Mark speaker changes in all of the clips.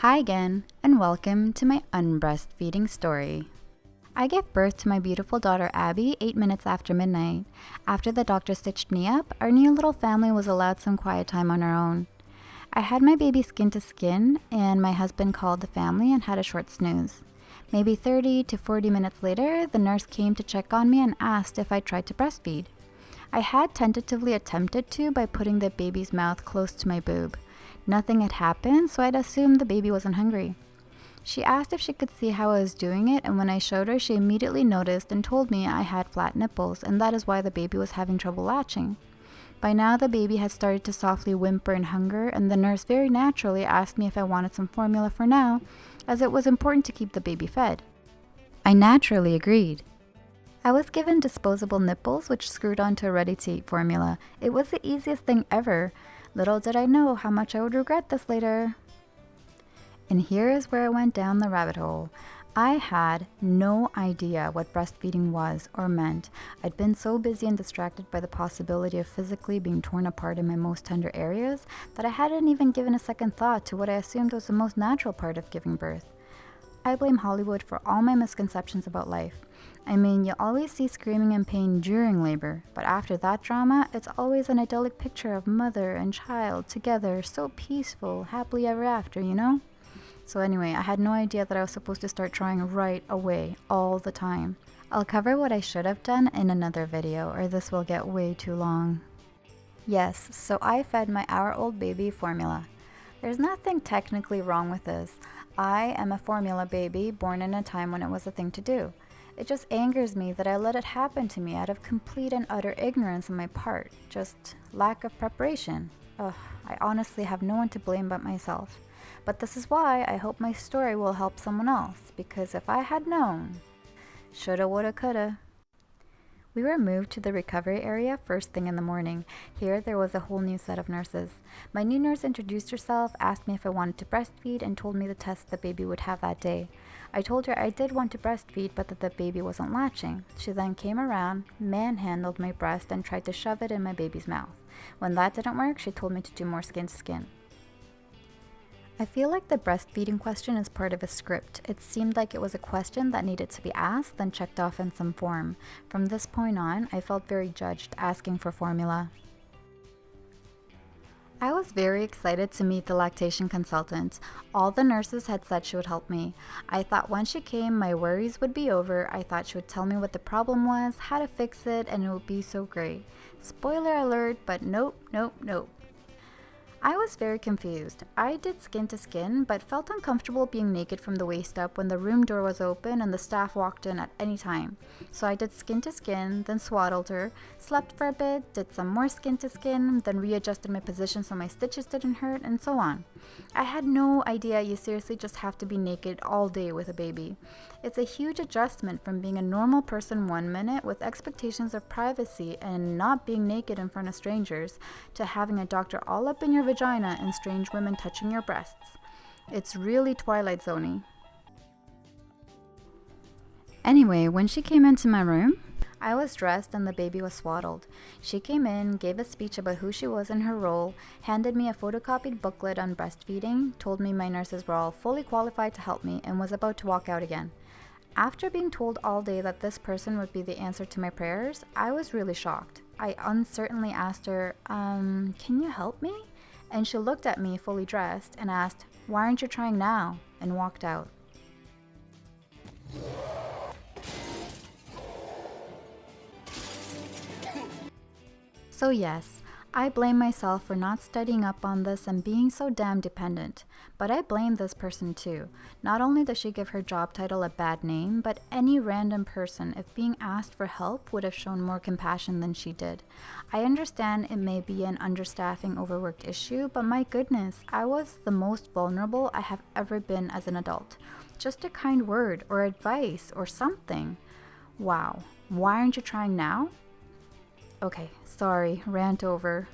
Speaker 1: Hi again, and welcome to my unbreastfeeding story. I gave birth to my beautiful daughter Abby 8 minutes after midnight. After the doctor stitched me up, our new little family was allowed some quiet time on our own. I had my baby skin to skin, and my husband called the family and had a short snooze. Maybe 30 to 40 minutes later, the nurse came to check on me and asked if I tried to breastfeed. I had tentatively attempted to by putting the baby's mouth close to my boob. Nothing had happened, so I'd assumed the baby wasn't hungry. She asked if she could see how I was doing it, and when I showed her, she immediately noticed and told me I had flat nipples, and that is why the baby was having trouble latching. By now, the baby had started to softly whimper in hunger, and the nurse very naturally asked me if I wanted some formula for now, as it was important to keep the baby fed. I naturally agreed. I was given disposable nipples which screwed onto a ready-to-eat formula. It was the easiest thing ever. Little did I know how much I would regret this later. And here is where I went down the rabbit hole. I had no idea what breastfeeding was or meant. I'd been so busy and distracted by the possibility of physically being torn apart in my most tender areas that I hadn't even given a second thought to what I assumed was the most natural part of giving birth. I blame Hollywood for all my misconceptions about life. I mean, you always see screaming and pain during labor, but after that drama, it's always an idyllic picture of mother and child together, so peaceful, happily ever after, you know? So anyway, I had no idea that I was supposed to start trying right away, all the time. I'll cover what I should have done in another video, or this will get way too long. Yes, so I fed my hour-old baby formula. There's nothing technically wrong with this. I am a formula baby born in a time when it was a thing to do. It just angers me that I let it happen to me out of complete and utter ignorance on my part, just lack of preparation. Ugh, I honestly have no one to blame but myself. But this is why I hope my story will help someone else, because if I had known, shoulda, woulda, coulda. We were moved to the recovery area first thing in the morning. Here there was a whole new set of nurses. My new nurse introduced herself, asked me if I wanted to breastfeed, and told me the test the baby would have that day. I told her I did want to breastfeed, but that the baby wasn't latching. She then came around, manhandled my breast, and tried to shove it in my baby's mouth. When that didn't work, she told me to do more skin to skin. I feel like the breastfeeding question is part of a script. It seemed like it was a question that needed to be asked, then checked off in some form. From this point on, I felt very judged asking for formula. I was very excited to meet the lactation consultant. All the nurses had said she would help me. I thought once she came, my worries would be over. I thought she would tell me what the problem was, how to fix it, and it would be so great. Spoiler alert, but nope. I was very confused. I did skin to skin, but felt uncomfortable being naked from the waist up when the room door was open and the staff walked in at any time. So I did skin to skin, then swaddled her, slept for a bit, did some more skin to skin, then readjusted my position so my stitches didn't hurt, and so on. I had no idea you seriously just have to be naked all day with a baby. It's a huge adjustment from being a normal person 1 minute with expectations of privacy and not being naked in front of strangers to having a doctor all up in your vagina and strange women touching your breasts. It's really Twilight Zone-y. Anyway, when she came into my room, I was dressed and the baby was swaddled. She came in, gave a speech about who she was in her role, handed me a photocopied booklet on breastfeeding, told me my nurses were all fully qualified to help me, and was about to walk out again. After being told all day that this person would be the answer to my prayers, I was really shocked. I uncertainly asked her, can you help me? And she looked at me fully dressed and asked, "Why aren't you trying now?" and walked out. So yes, I blame myself for not studying up on this and being so damn dependent. But I blame this person too. Not only does she give her job title a bad name, but any random person, if being asked for help, would have shown more compassion than she did. I understand it may be an understaffing, overworked issue, but my goodness, I was the most vulnerable I have ever been as an adult. Just a kind word or advice or something. Wow, why aren't you trying now? Okay, sorry, rant over.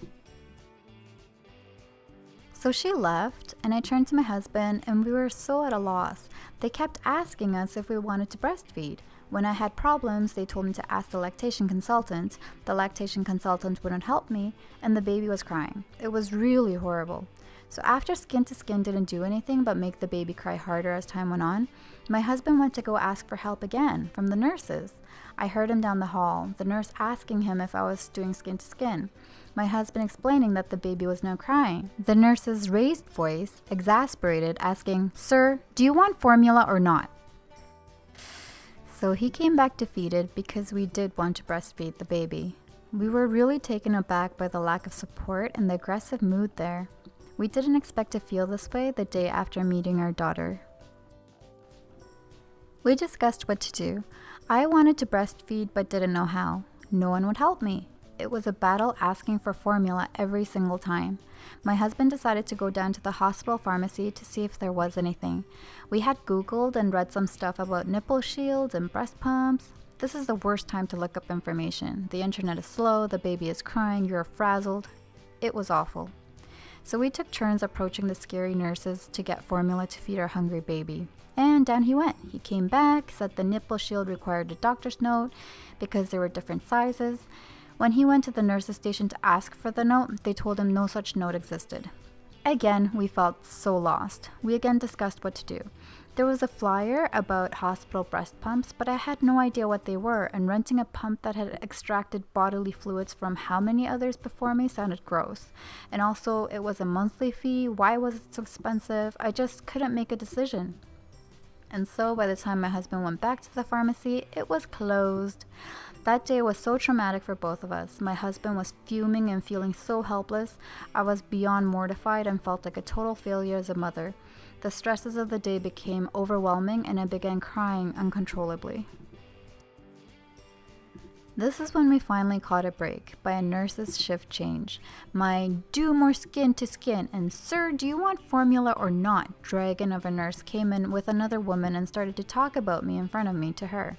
Speaker 1: So she left, and I turned to my husband, and we were so at a loss. They kept asking us if we wanted to breastfeed. When I had problems, they told me to ask the lactation consultant. The lactation consultant wouldn't help me, and the baby was crying. It was really horrible. So after skin to skin didn't do anything but make the baby cry harder as time went on, my husband went to go ask for help again from the nurses. I heard him down the hall, the nurse asking him if I was doing skin to skin. My husband explaining that the baby was now crying. The nurse's raised voice, exasperated, asking, "Sir, do you want formula or not?" So he came back defeated because we did want to breastfeed the baby. We were really taken aback by the lack of support and the aggressive mood there. We didn't expect to feel this way the day after meeting our daughter. We discussed what to do. I wanted to breastfeed but didn't know how. No one would help me. It was a battle asking for formula every single time. My husband decided to go down to the hospital pharmacy to see if there was anything. We had Googled and read some stuff about nipple shields and breast pumps. This is the worst time to look up information. The internet is slow, the baby is crying, you're frazzled. It was awful. So we took turns approaching the scary nurses to get formula to feed our hungry baby. And down he went. He came back, said the nipple shield required a doctor's note because there were different sizes. When he went to the nurse's station to ask for the note, they told him no such note existed. Again, we felt so lost. We again discussed what to do. There was a flyer about hospital breast pumps, but I had no idea what they were, and renting a pump that had extracted bodily fluids from how many others before me sounded gross. And also, it was a monthly fee. Why was it so expensive? I just couldn't make a decision. And so by the time my husband went back to the pharmacy, it was closed. That day was so traumatic for both of us. My husband was fuming and feeling so helpless. I was beyond mortified and felt like a total failure as a mother. The stresses of the day became overwhelming and I began crying uncontrollably. This is when we finally caught a break by a nurse's shift change. My "do more skin to skin" and "sir, do you want formula or not" dragon of a nurse came in with another woman and started to talk about me in front of me to her.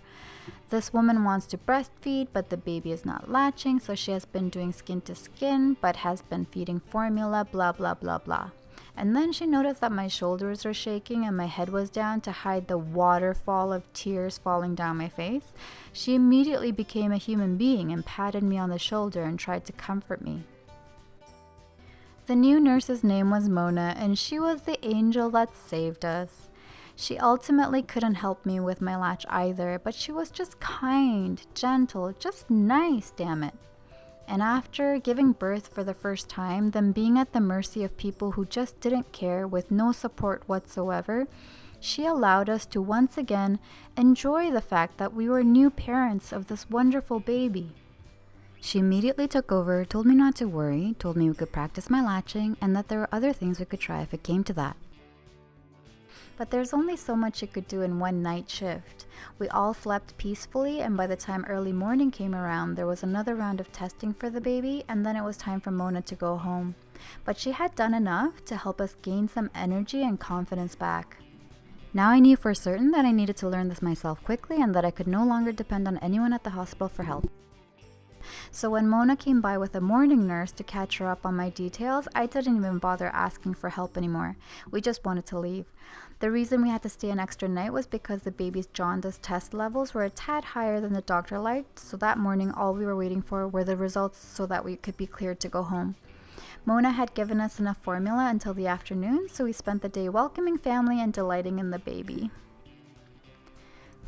Speaker 1: This woman wants to breastfeed, but the baby is not latching, so she has been doing skin to skin, but has been feeding formula, blah, blah, blah, blah. And then she noticed that my shoulders were shaking and my head was down to hide the waterfall of tears falling down my face. She immediately became a human being and patted me on the shoulder and tried to comfort me. The new nurse's name was Mona, and she was the angel that saved us. She ultimately couldn't help me with my latch either, but she was just kind, gentle, just nice, damn it. And after giving birth for the first time, then being at the mercy of people who just didn't care with no support whatsoever, she allowed us to once again enjoy the fact that we were new parents of this wonderful baby. She immediately took over, told me not to worry, told me we could practice my latching, and that there were other things we could try if it came to that. But there's only so much you could do in one night shift. We all slept peacefully, and by the time early morning came around, there was another round of testing for the baby, and then it was time for Mona to go home. But she had done enough to help us gain some energy and confidence back. Now I knew for certain that I needed to learn this myself quickly and that I could no longer depend on anyone at the hospital for help. So when Mona came by with a morning nurse to catch her up on my details, I didn't even bother asking for help anymore. We just wanted to leave. The reason we had to stay an extra night was because the baby's jaundice test levels were a tad higher than the doctor liked, so that morning all we were waiting for were the results so that we could be cleared to go home. Mona had given us enough formula until the afternoon, so we spent the day welcoming family and delighting in the baby.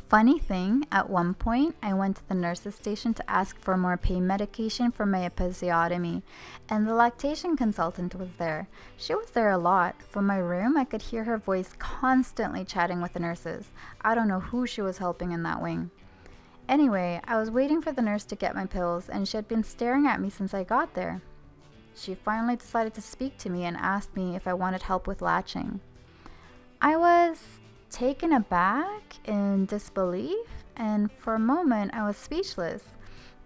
Speaker 1: Funny thing, at one point, I went to the nurse's station to ask for more pain medication for my episiotomy, and the lactation consultant was there. She was there a lot. From my room, I could hear her voice constantly chatting with the nurses. I don't know who she was helping in that wing. Anyway, I was waiting for the nurse to get my pills, and she had been staring at me since I got there. She finally decided to speak to me and asked me if I wanted help with latching. I was taken aback, in disbelief, and for a moment I was speechless.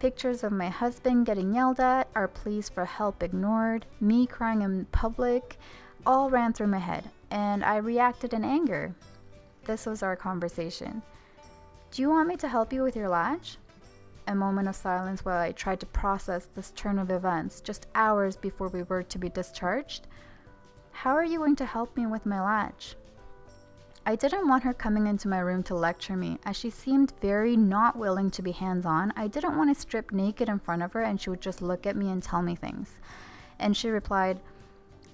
Speaker 1: Pictures of my husband getting yelled at, our pleas for help ignored, me crying in public, all ran through my head, and I reacted in anger. This was our conversation. "Do you want me to help you with your latch?" A moment of silence while I tried to process this turn of events just hours before we were to be discharged. "How are you going to help me with my latch?" I didn't want her coming into my room to lecture me, as she seemed very not willing to be hands-on. I didn't want to strip naked in front of her and she would just look at me and tell me things. And she replied,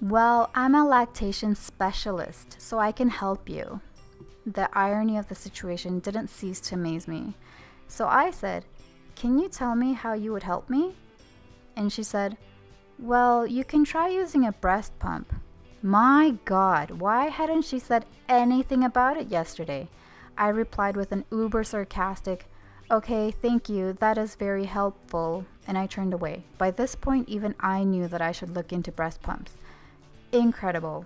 Speaker 1: Well, I'm a lactation specialist, so I can help you. The irony of the situation didn't cease to amaze me. So I said, "Can you tell me how you would help me?" And she said, "Well, you can try using a breast pump." My God, why hadn't she said anything about it yesterday? I replied with an uber sarcastic, "Okay, thank you, that is very helpful," and I turned away. By this point, even I knew that I should look into breast pumps. Incredible.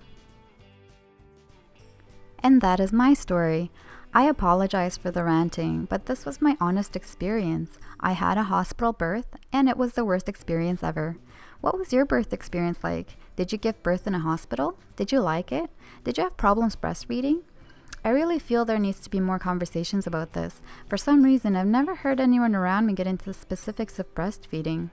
Speaker 1: And that is my story. I apologize for the ranting, but this was my honest experience. I had a hospital birth, and it was the worst experience ever. What was your birth experience like? Did you give birth in a hospital? Did you like it? Did you have problems breastfeeding? I really feel there needs to be more conversations about this. For some reason, I've never heard anyone around me get into the specifics of breastfeeding.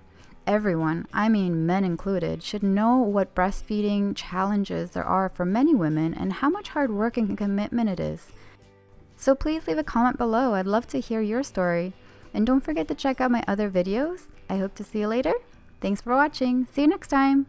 Speaker 1: Everyone, I mean men included, should know what breastfeeding challenges there are for many women and how much hard work and commitment it is. So please leave a comment below. I'd love to hear your story. And don't forget to check out my other videos. I hope to see you later. Thanks for watching. See you next time.